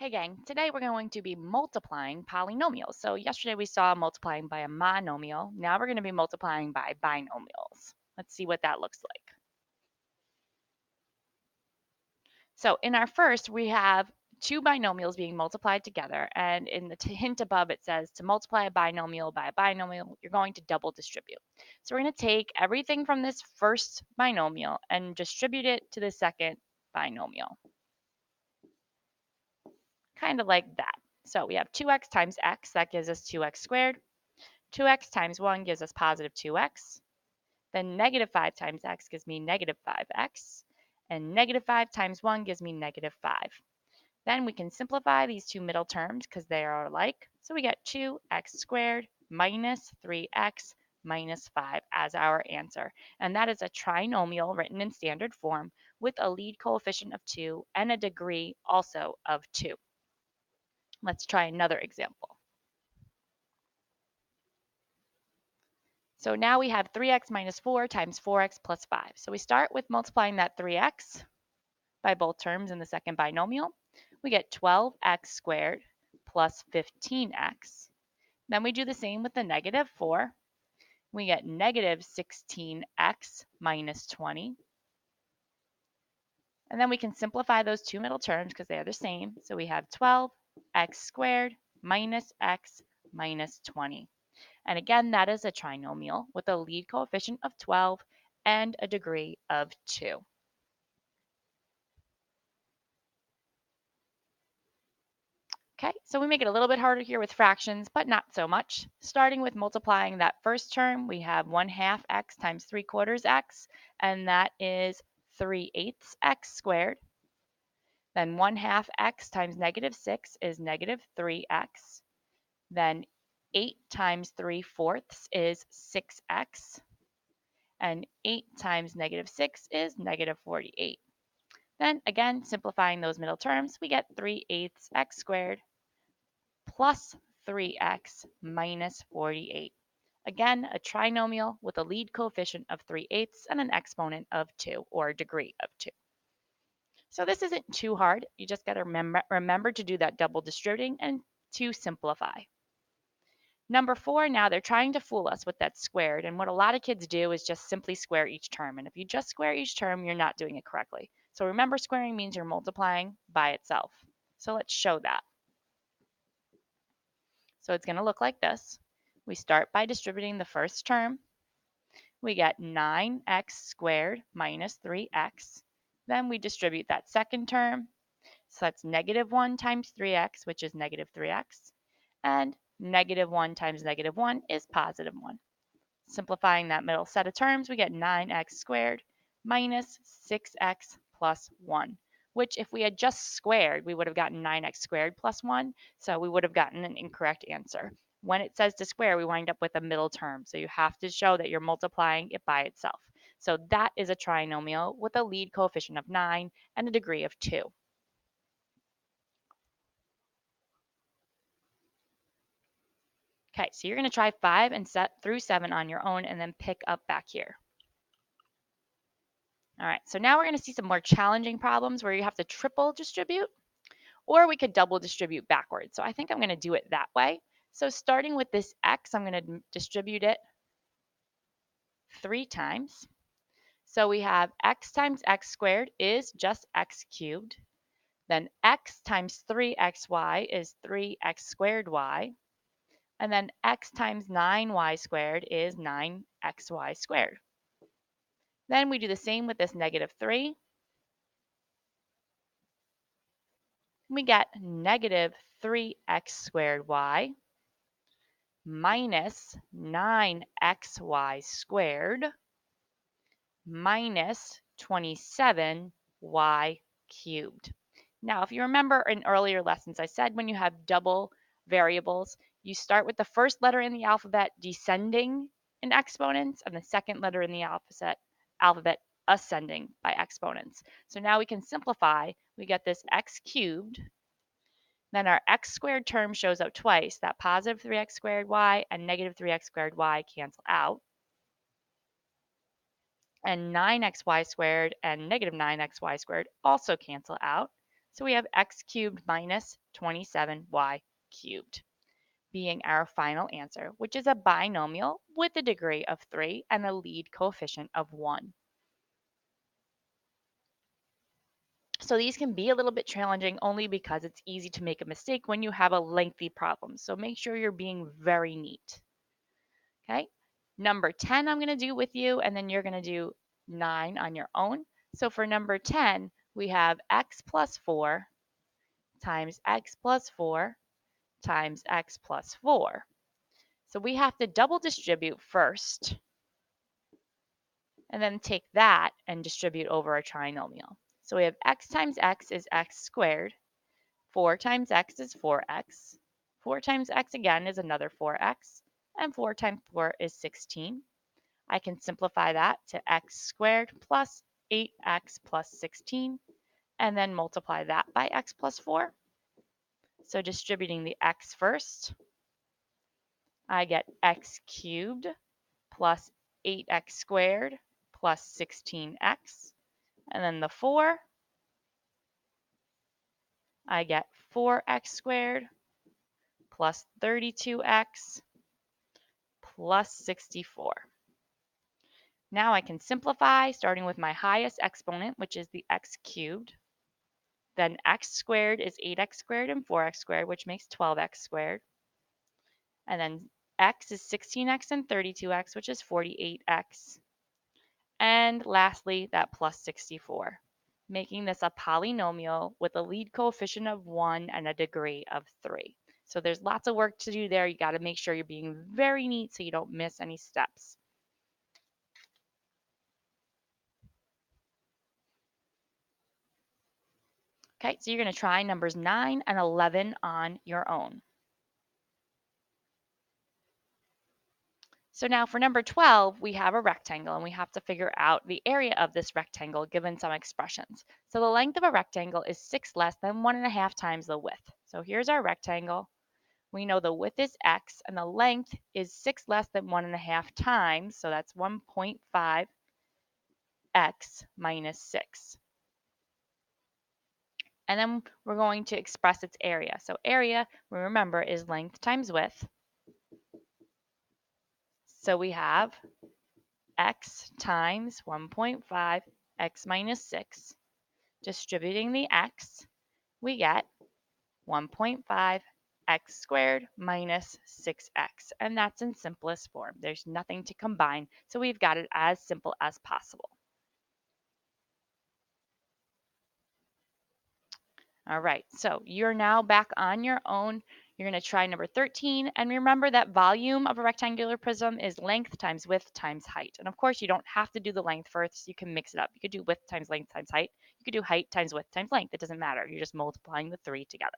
Hey gang, today we're going to be multiplying polynomials. So yesterday we saw multiplying by a monomial. Now we're going to be multiplying by binomials. Let's see what that looks like. So in our first, we have two binomials being multiplied together. And in the hint above, it says to multiply a binomial by a binomial, you're going to double distribute. So we're going to take everything from this first binomial and distribute it to the second binomial. Kind of like that. So we have 2x times x, that gives us 2x squared. 2x times 1 gives us positive 2x. Then negative 5 times x gives me negative 5x. And negative 5 times 1 gives me negative 5. Then we can simplify these two middle terms because they are alike. So we get 2x squared minus 3x minus 5 as our answer. And that is a trinomial written in standard form with a lead coefficient of 2 and a degree also of 2. Let's try another example. So now we have 3x minus 4 times 4x plus 5. So we start with multiplying that 3x by both terms in the second binomial. We get 12x squared plus 15x. Then we do the same with the negative 4. We get negative 16x minus 20. And then we can simplify those two middle terms because they are the same. So we have 12x squared minus x minus 20. And again, that is a trinomial with a lead coefficient of 12 and a degree of 2. Okay, so we make it a little bit harder here with fractions, but not so much. Starting with multiplying that first term, we have 1/2 x times 3/4 x, and that is 3/8 x squared. Then 1/2 x times negative 6 is negative 3x. Then 8 times 3/4 is 6x. And 8 times negative 6 is negative 48. Then again, simplifying those middle terms, we get 3/8 x squared plus 3x minus 48. Again, a trinomial with a lead coefficient of 3/8 and an exponent of 2, or a degree of 2. So this isn't too hard. You just got to remember to do that double distributing and to simplify. Number 4, now they're trying to fool us with that squared, and what a lot of kids do is just simply square each term. And if you just square each term, you're not doing it correctly. So remember, squaring means you're multiplying by itself. So let's show that. So it's going to look like this. We start by distributing the first term. We get 9x squared minus 3x. Then we distribute that second term. So that's negative 1 times 3x, which is negative 3x. And negative 1 times negative 1 is positive 1. Simplifying that middle set of terms, we get 9x squared minus 6x plus 1, which if we had just squared, we would have gotten 9x squared plus 1, so we would have gotten an incorrect answer. When it says to square, we wind up with a middle term, so you have to show that you're multiplying it by itself. So that is a trinomial with a lead coefficient of 9 and a degree of 2. Okay, so you're going to try 5 and through 7 on your own and then pick up back here. All right, so now we're going to see some more challenging problems where you have to triple distribute, or we could double distribute backwards. So I think I'm going to do it that way. So starting with this x, I'm going to distribute it 3 times. So we have x times x squared is just x cubed. Then x times 3xy is 3x squared y. And then x times 9y squared is 9xy squared. Then we do the same with this negative 3. We get negative 3x squared y minus 9xy squared minus 27y cubed. Now, if you remember in earlier lessons, I said when you have double variables, you start with the first letter in the alphabet descending in exponents and the second letter in the alphabet ascending by exponents. So now we can simplify. We get this x cubed. Then our x squared term shows up twice. That positive 3x squared y and negative 3x squared y cancel out. And 9xy squared and negative 9xy squared also cancel out. So we have x cubed minus 27y cubed being our final answer, which is a binomial with a degree of 3 and a lead coefficient of 1. So these can be a little bit challenging only because it's easy to make a mistake when you have a lengthy problem. So make sure you're being very neat. Okay, number 10 I'm going to do with you, and then you're going to do 9 on your own. So for number 10, we have x plus 4 times x plus 4 times x plus 4. So we have to double distribute first, and then take that and distribute over a trinomial. So we have x times x is x squared, 4 times x is 4x, 4 times x again is another 4x, and 4 times 4 is 16. I can simplify that to x squared plus 8x plus 16, and then multiply that by x plus 4. So distributing the x first, I get x cubed plus 8x squared plus 16x. And then the 4, I get 4x squared plus 32x plus 64. Now I can simplify, starting with my highest exponent, which is the x cubed. Then x squared is 8x squared and 4x squared, which makes 12x squared. And then x is 16x and 32x, which is 48x. And lastly, that plus 64, making this a polynomial with a lead coefficient of 1 and a degree of 3. So there's lots of work to do there. You got to make sure you're being very neat so you don't miss any steps. Okay, so you're going to try numbers 9 and 11 on your own. So now for number 12, we have a rectangle and we have to figure out the area of this rectangle given some expressions. So the length of a rectangle is 6 less than 1.5 times the width. So here's our rectangle. We know the width is x and the length is 6 less than 1.5 times. So that's 1.5x minus 6. And then we're going to express its area. So area, we remember, is length times width. So we have x times 1.5 x minus 6. Distributing the x, we get 1.5 x squared minus 6x. And that's in simplest form. There's nothing to combine, so we've got it as simple as possible. All right, so you're now back on your own. You're going to try number 13. And remember that volume of a rectangular prism is length times width times height. And of course, you don't have to do the length first. You can mix it up. You could do width times length times height. You could do height times width times length. It doesn't matter. You're just multiplying the three together.